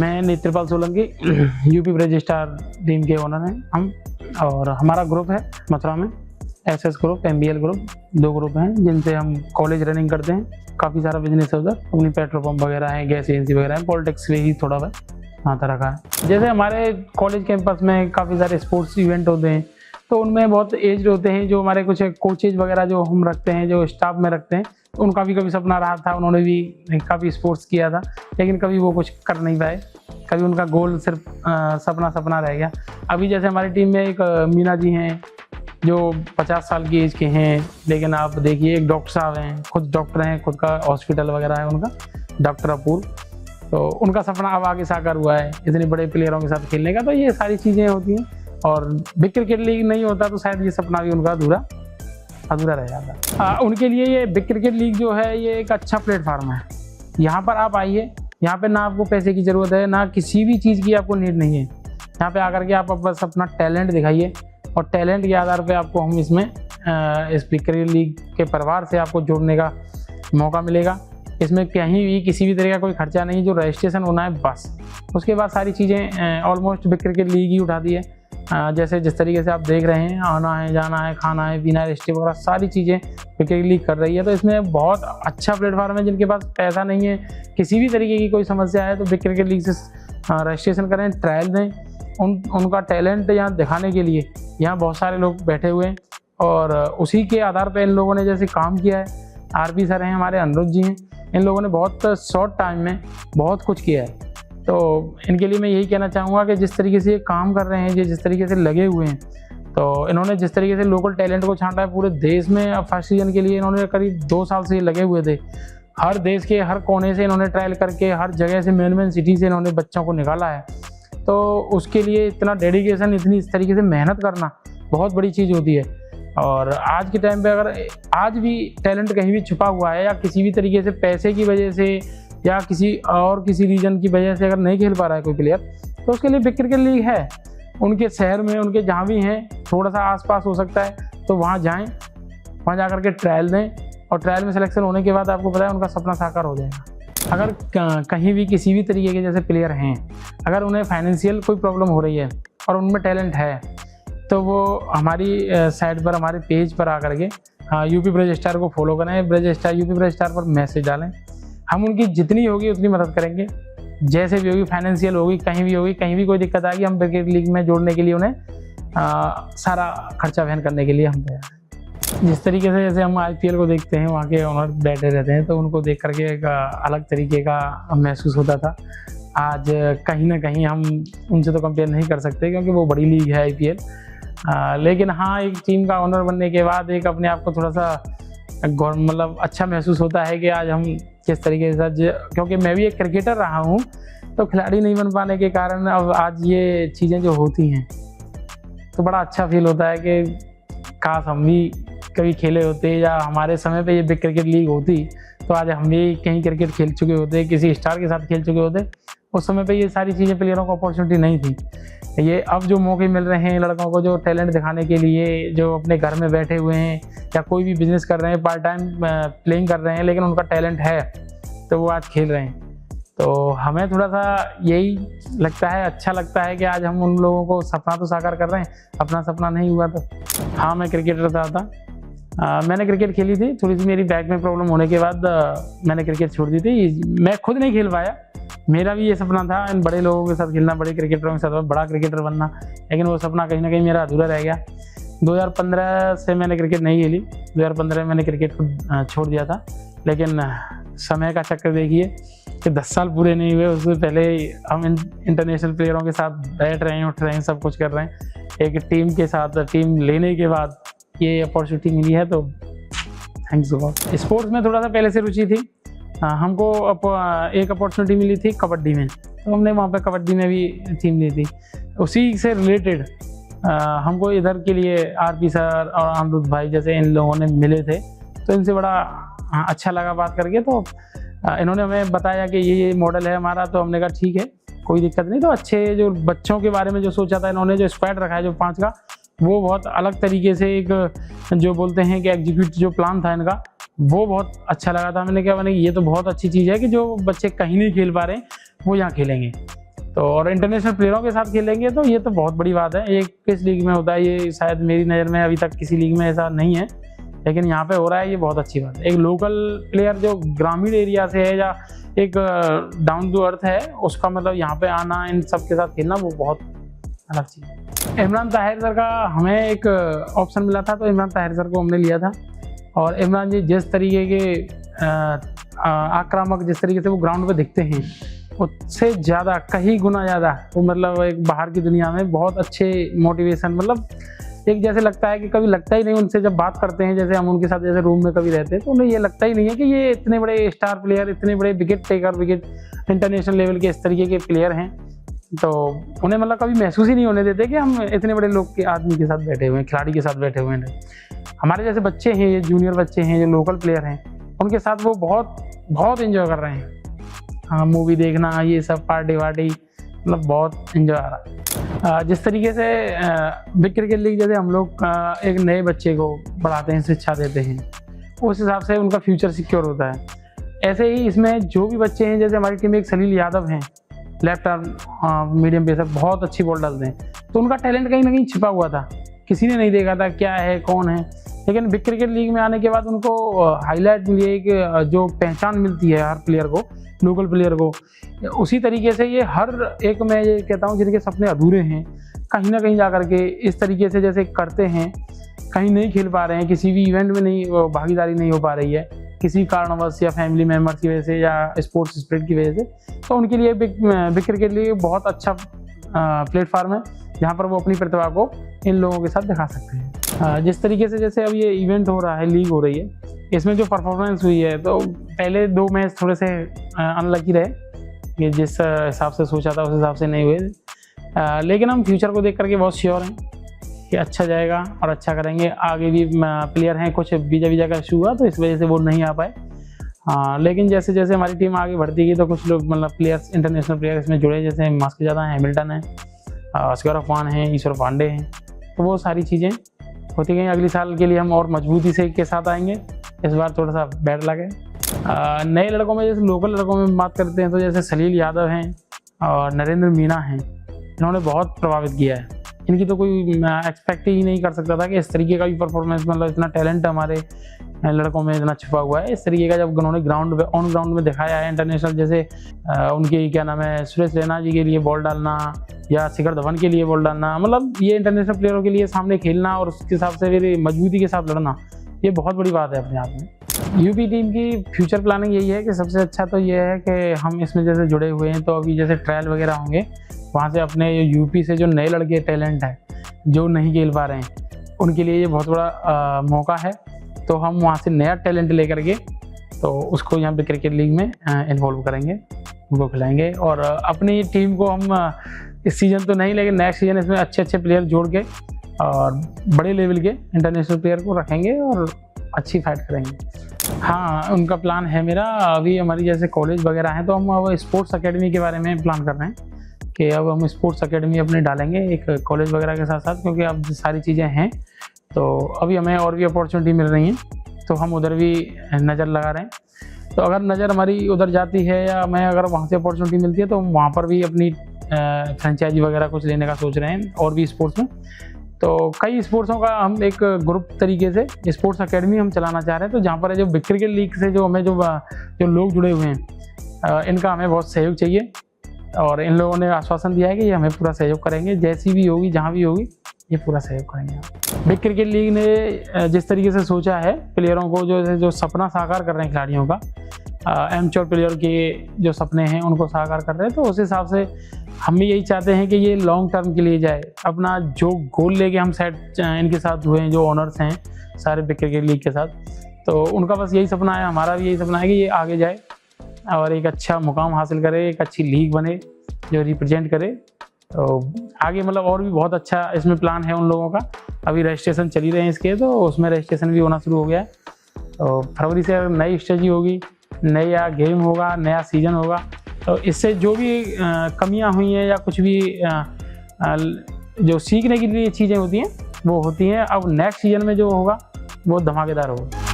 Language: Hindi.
मैं Netrapal Solanki UP Braj star team के ओनर हैं हम, और हमारा ग्रुप है मथुरा में SS group, MBL group, 2 group हैं जिनसे हम कॉलेज रनिंग करते हैं। काफ़ी सारा बिजनेस है उधर, अपनी पेट्रोल पंप वगैरह है, गैस एजेंसी वगैरह है, पॉलिटिक्स भी थोड़ा बहुत आता रखा है। जैसे हमारे कॉलेज कैंपस में काफ़ी सारे स्पोर्ट्स इवेंट होते हैं, तो उनमें बहुत एज होते हैं जो हमारे कुछ कोचेज वगैरह जो हम रखते हैं, जो स्टाफ में रखते हैं, तो उनका भी कभी सपना रहा था, उन्होंने भी काफ़ी स्पोर्ट्स किया था, लेकिन कभी वो कुछ कर नहीं पाए, कभी उनका गोल सिर्फ सपना रह गया। अभी जैसे हमारी टीम में एक मीना जी हैं जो 50 साल की एज के हैं, लेकिन आप देखिए एक डॉक्टर साहब हैं, खुद डॉक्टर हैं, खुद का हॉस्पिटल वगैरह है उनका, डॉक्टर अपूर्व, तो उनका सपना अब आगे साकार हुआ है इतने बड़े प्लेयरों के साथ खेलने का। तो ये सारी चीज़ें होती हैं, और बिग क्रिकेट लीग नहीं होता तो शायद ये सपना भी उनका अधूरा रह जाता। उनके लिए ये बिग क्रिकेट लीग जो है ये एक अच्छा प्लेटफार्म है। यहाँ पर आप आइए, यहाँ पे ना आपको पैसे की ज़रूरत है, ना किसी भी चीज़ की आपको नीड नहीं है। यहाँ पे आकर के आप बस अपना टैलेंट दिखाइए, और टैलेंट के आधार पे आपको हम इसमें इस बिग क्रिकेट लीग के परिवार से आपको जोड़ने का मौका मिलेगा। इसमें कहीं भी किसी भी तरह का कोई खर्चा नहीं, जो रजिस्ट्रेशन होना है बस, उसके बाद सारी चीज़ें ऑलमोस्ट बिग क्रिकेट लीग ही उठाती है। जैसे जिस तरीके से आप देख रहे हैं, आना है, जाना है, खाना है, पीना है, स्टे वगैरह सारी चीज़ें बिग क्रिकेट लीग कर रही है। तो इसमें बहुत अच्छा प्लेटफॉर्म है। जिनके पास पैसा नहीं है, किसी भी तरीके की कोई समस्या है, तो बिग क्रिकेट लीग से रजिस्ट्रेशन करें, ट्रायल दें। उनका टैलेंट यहाँ दिखाने के लिए यहाँ बहुत सारे लोग बैठे हुए हैं, और उसी के आधार पर इन लोगों ने जैसे काम किया है। आरपी सर हैं हमारे, अनुरुद्ध जी हैं, इन लोगों ने बहुत शॉर्ट टाइम में बहुत कुछ किया है। तो इनके लिए मैं यही कहना चाहूँगा कि जिस तरीके से ये काम कर रहे हैं, ये जिस तरीके से लगे हुए हैं, तो इन्होंने जिस तरीके से लोकल टैलेंट को छांटा है पूरे देश में। फर्स्ट सीजन के लिए इन्होंने करीब 2 साल से लगे हुए थे। हर देश के हर कोने से इन्होंने ट्रायल करके, हर जगह से मेन सिटी से इन्होंने बच्चों को निकाला है। तो उसके लिए इतना डेडिकेशन, इतनी इस तरीके से मेहनत करना बहुत बड़ी चीज़ होती है। और आज के टाइम पे अगर आज भी टैलेंट कहीं भी छुपा हुआ है, या किसी भी तरीके से पैसे की वजह से या किसी रीजन की वजह से अगर नहीं खेल पा रहा है कोई प्लेयर, तो उसके लिए बिग क्रिकेट लीग है। उनके शहर में, उनके जहाँ भी हैं, थोड़ा सा आसपास हो सकता है तो वहाँ जाएं, वहाँ जा कर के ट्रायल दें, और ट्रायल में सिलेक्शन होने के बाद आपको पता है उनका सपना साकार हो जाएगा। अगर कहीं भी किसी भी तरीके के जैसे प्लेयर हैं, अगर उन्हें फाइनेंशियल कोई प्रॉब्लम हो रही है और उनमें टैलेंट है, तो वो हमारी साइट पर, हमारे पेज पर आकर के यूपी ब्रेज स्टार को फॉलो करें, यूपी ब्रेज स्टार पर मैसेज डालें। हम उनकी जितनी होगी उतनी मदद करेंगे, जैसे भी होगी, फाइनेंशियल होगी, कहीं भी कोई दिक्कत आएगी, हम क्रिकेट लीग में जोड़ने के लिए उन्हें सारा खर्चा वहन करने के लिए हम तैयार हैं। जिस तरीके से जैसे हम आईपीएल को देखते हैं, वहाँ के ओनर बैठे रहते हैं, तो उनको देख करके एक अलग तरीके का महसूस होता था। आज कहीं ना कहीं हम उनसे तो कंपेयर नहीं कर सकते, क्योंकि वो बड़ी लीग है आईपीएल। लेकिन हाँ, एक टीम का ओनर बनने के बाद एक अपने आप को थोड़ा सा मतलब अच्छा महसूस होता है कि आज हम किस तरीके से, क्योंकि मैं भी एक क्रिकेटर रहा हूँ, तो खिलाड़ी नहीं बन पाने के कारण अब आज ये चीज़ें जो होती हैं, तो बड़ा अच्छा फील होता है कि काश हम भी कभी खेले होते, या हमारे समय पे ये बिग क्रिकेट लीग होती, तो आज हम भी कहीं क्रिकेट खेल चुके होते, किसी स्टार के साथ खेल चुके होते। उस समय पे ये सारी चीज़ें प्लेयरों को अपॉर्चुनिटी नहीं थी। ये अब जो मौके मिल रहे हैं लड़कों को, जो टैलेंट दिखाने के लिए, जो अपने घर में बैठे हुए हैं या कोई भी बिजनेस कर रहे हैं, पार्ट टाइम प्लेइंग कर रहे हैं, लेकिन उनका टैलेंट है, तो वो आज खेल रहे हैं। तो हमें थोड़ा सा यही लगता है, अच्छा लगता है कि आज हम उन लोगों को सपना तो साकार कर रहे हैं। अपना सपना नहीं हुआ तो हाँ, मैं क्रिकेटर था। मैंने क्रिकेट खेली थी, थोड़ी सी मेरी बैक में प्रॉब्लम होने के बाद मैंने क्रिकेट छोड़ दी थी। मैं खुद नहीं खेल पाया, मेरा भी ये सपना था इन बड़े लोगों के साथ खेलना, बड़े क्रिकेटरों के साथ बड़ा क्रिकेटर बनना, लेकिन वो सपना कहीं ना कहीं मेरा अधूरा रह गया। 2015 से मैंने क्रिकेट नहीं खेली, 2015 में मैंने क्रिकेट को छोड़ दिया था। लेकिन समय का चक्कर देखिए कि 10 साल पूरे नहीं हुए, उससे पहले हम इंटरनेशनल प्लेयरों के साथ बैठ रहे हैं, उठ रहे हैं, सब कुछ कर रहे हैं। एक टीम के साथ, टीम लेने के बाद ये अपॉर्चुनिटी मिली है, तो थैंक्स गॉड। स्पोर्ट्स में थोड़ा सा पहले से रुचि थी। हमको एक अपॉर्चुनिटी मिली थी कबड्डी में, तो हमने वहाँ पे कबड्डी में भी टीम ली थी। उसी से रिलेटेड हमको इधर के लिए आरपी सर और अनुरुद्ध भाई जैसे इन लोगों ने मिले थे, तो इनसे बड़ा अच्छा लगा बात करके। तो इन्होंने हमें बताया कि ये मॉडल है हमारा, तो हमने कहा ठीक है, कोई दिक्कत नहीं। तो अच्छे जो बच्चों के बारे में जो सोचा था इन्होंने, जो स्क्वाड रखा है जो 5 का, वो बहुत अलग तरीके से एक जो बोलते हैं कि एग्जीक्यूट जो प्लान था इनका, वो बहुत अच्छा लगा था। मैंने कहा ये तो बहुत अच्छी चीज़ है कि जो बच्चे कहीं नहीं खेल पा रहे वो यहाँ खेलेंगे। तो और इंटरनेशनल प्लेयरों के साथ खेलेंगे तो ये तो बहुत बड़ी बात है। ये किस लीग में होता है ये शायद मेरी नज़र में अभी तक किसी लीग में ऐसा नहीं है, लेकिन यहाँ पे हो रहा है, ये बहुत अच्छी बात है। एक लोकल प्लेयर जो ग्रामीण एरिया से है या एक डाउन टू अर्थ है, उसका मतलब यहाँ पे आना, इन सब के साथ खेलना, वो बहुत अलग चीज़ है। इमरान ताहिर सर का हमें एक ऑप्शन मिला था, तो इमरान ताहिर सर को हमने लिया था। और इमरान जी जिस तरीके के आक्रामक, जिस तरीके से वो ग्राउंड पे दिखते हैं, उससे ज़्यादा कहीं गुना ज़्यादा वो मतलब एक बाहर की दुनिया में बहुत अच्छे मोटिवेशन, मतलब एक जैसे लगता है कि कभी लगता ही नहीं उनसे जब बात करते हैं, जैसे हम उनके साथ जैसे रूम में कभी रहते हैं, तो उन्हें ये लगता ही नहीं है कि ये इतने बड़े स्टार प्लेयर, इतने बड़े wicket taker, wicket international level के इस तरीके के प्लेयर हैं। तो उन्हें मतलब कभी महसूस ही नहीं होने देते कि हम इतने बड़े लोग के आदमी के साथ बैठे हुए हैं, खिलाड़ी के साथ बैठे हुए हैं। हमारे जैसे बच्चे हैं, ये जूनियर बच्चे हैं, जो लोकल प्लेयर हैं, उनके साथ वो बहुत बहुत इन्जॉय कर रहे हैं। हाँ, मूवी देखना, ये सब पार्टी वार्टी, मतलब बहुत इन्जॉय आ रहा है। जिस तरीके से बिग क्रिकेट लीग जैसे हम लोग एक नए बच्चे को बढ़ाते हैं, शिक्षा देते हैं, उस हिसाब से उनका फ्यूचर सिक्योर होता है। ऐसे ही इसमें जो भी बच्चे हैं, जैसे हमारी टीम में एक सलील यादव हैं, लेफ्ट आर्म मीडियम पेसर, बहुत अच्छी बॉल डालते हैं, तो उनका टैलेंट कहीं ना कहीं छिपा हुआ था, किसी ने नहीं देखा था क्या है, कौन है। लेकिन बिग क्रिकेट लीग में आने के बाद उनको हाईलाइट मिली है कि जो पहचान मिलती है हर प्लेयर को, लोकल प्लेयर को, उसी तरीके से ये हर एक, मैं ये कहता हूँ जिनके सपने अधूरे हैं, कहीं ना कहीं जा कर के इस तरीके से जैसे करते हैं, कहीं नहीं खेल पा रहे हैं, किसी भी इवेंट में नहीं भागीदारी नहीं हो पा रही है, किसी कारणवश या फैमिली मेम्बर्स की वजह से या स्पोर्ट्स स्पिरिट की वजह से, तो उनके लिए बिग क्रिकेट लीग बहुत अच्छा प्लेटफार्म है, जहाँ पर वो अपनी प्रतिभा को इन लोगों के साथ दिखा सकते हैं। जिस तरीके से जैसे अब ये इवेंट हो रहा है, लीग हो रही है, इसमें जो परफॉर्मेंस हुई है, तो पहले 2 मैच थोड़े से अनलकी रहे, कि जिस हिसाब से सोचा था उस हिसाब से नहीं हुए, लेकिन हम फ्यूचर को देख करके बहुत श्योर हैं कि अच्छा जाएगा और अच्छा करेंगे। आगे भी प्लेयर हैं, कुछ वीजा का इशू हुआ तो इस वजह से वो नहीं आ पाए। लेकिन जैसे जैसे हमारी टीम आगे बढ़ती गई तो कुछ लोग मतलब प्लेयर्स, इंटरनेशनल प्लेयर इसमें जुड़े, जैसे मास्क ज़्यादा हैं, हैमिल्टन है, असगर अफवान हैं, ईश्वर पांडे हैं, तो वो सारी चीज़ें होती गई। अगले साल के लिए हम और मजबूती से के साथ आएंगे। इस बार थोड़ा सा बैड लगे। नए लड़कों में, जैसे लोकल लड़कों में बात करते हैं, तो जैसे सलील यादव हैं और नरेंद्र मीना हैं, इन्होंने बहुत प्रभावित किया है। इनकी तो कोई एक्सपेक्ट ही नहीं कर सकता था कि इस तरीके का भी परफॉर्मेंस, मतलब इतना टैलेंट हमारे लड़कों में इतना छुपा हुआ है। इस तरीके का जब उन्होंने ऑन ग्राउंड में दिखाया है इंटरनेशनल, जैसे उनके क्या नाम है, सुरेश रैना जी के लिए बॉल डालना या शिखर धवन के लिए बॉल डालना, मतलब ये इंटरनेशनल प्लेयरों के लिए सामने खेलना और उसके हिसाब से फिर मजबूती के साथ लड़ना, ये बहुत बड़ी बात है अपने आप में। यूपी टीम की फ्यूचर प्लानिंग यही है कि सबसे अच्छा तो ये है कि हम इसमें जैसे जुड़े हुए हैं, तो अभी जैसे ट्रायल वगैरह होंगे, वहाँ से अपने यूपी से जो नए लड़के टैलेंट है जो नहीं खेल पा रहे हैं, उनके लिए ये बहुत बड़ा मौका है। तो हम वहाँ से नया टैलेंट लेकर के तो उसको यहाँ पे क्रिकेट लीग में इन्वॉल्व करेंगे, उनको खिलाएंगे, और अपनी टीम को हम इस सीज़न तो नहीं, लेकिन नेक्स्ट सीजन इसमें अच्छे अच्छे प्लेयर जोड़ के और बड़े लेवल के इंटरनेशनल प्लेयर को रखेंगे और अच्छी फाइट करेंगे। हाँ, उनका प्लान है मेरा। अभी हमारी जैसे कॉलेज वगैरह हैं, तो हम अब स्पोर्ट्स अकेडमी के बारे में प्लान कर रहे हैं कि अब हम स्पोर्ट्स अकेडमी अपने डालेंगे एक कॉलेज वगैरह के साथ साथ, क्योंकि अब सारी चीज़ें हैं, तो अभी हमें और भी अपॉर्चुनिटी मिल रही हैं, तो हम उधर भी नज़र लगा रहे हैं। तो अगर नज़र हमारी उधर जाती है या मैं अगर वहाँ से अपॉर्चुनिटी मिलती है, तो हम वहाँ पर भी अपनी फ्रेंचाइजी वगैरह कुछ लेने का सोच रहे हैं, और भी स्पोर्ट्स में। तो कई स्पोर्ट्सों का हम एक ग्रुप तरीके से स्पोर्ट्स अकेडमी हम चलाना चाह रहे हैं, तो जहाँ पर जो बिग क्रिकेट लीग से जो हमें जो लोग जुड़े हुए हैं, इनका हमें बहुत सहयोग चाहिए, और इन लोगों ने आश्वासन दिया है कि ये हमें पूरा सहयोग करेंगे, जैसी भी होगी, जहाँ भी होगी, ये पूरा सहयोग करेंगे। बिग क्रिकेट लीग ने जिस तरीके से सोचा है प्लेयरों को, जो सपना साकार कर रहे हैं खिलाड़ियों का, एमच्योर प्लेयर के जो सपने हैं उनको साकार कर रहे हैं, तो उस हिसाब से हम भी यही चाहते हैं कि ये लॉन्ग टर्म के लिए जाए। अपना जो गोल लेके हम सेट इनके साथ हुए हैं, जो ओनर्स हैं सारे बिग क्रिकेट लीग के साथ, तो उनका बस यही सपना है, हमारा भी यही सपना है कि ये आगे जाए और एक अच्छा मुकाम हासिल करे, एक अच्छी लीग बने जो रिप्रेजेंट करे। तो आगे मतलब और भी बहुत अच्छा इसमें प्लान है उन लोगों का। अभी रजिस्ट्रेशन चल ही रहे हैं इसके, तो उसमें रजिस्ट्रेशन भी होना शुरू हो गया है। तो फरवरी से नई स्ट्रेटजी होगी, नया गेम होगा, नया सीज़न होगा, तो इससे जो भी कमियां हुई हैं या कुछ भी जो सीखने के लिए चीज़ें होती हैं वो होती हैं। अब नेक्स्ट सीजन में जो होगा वो धमाकेदार होगा।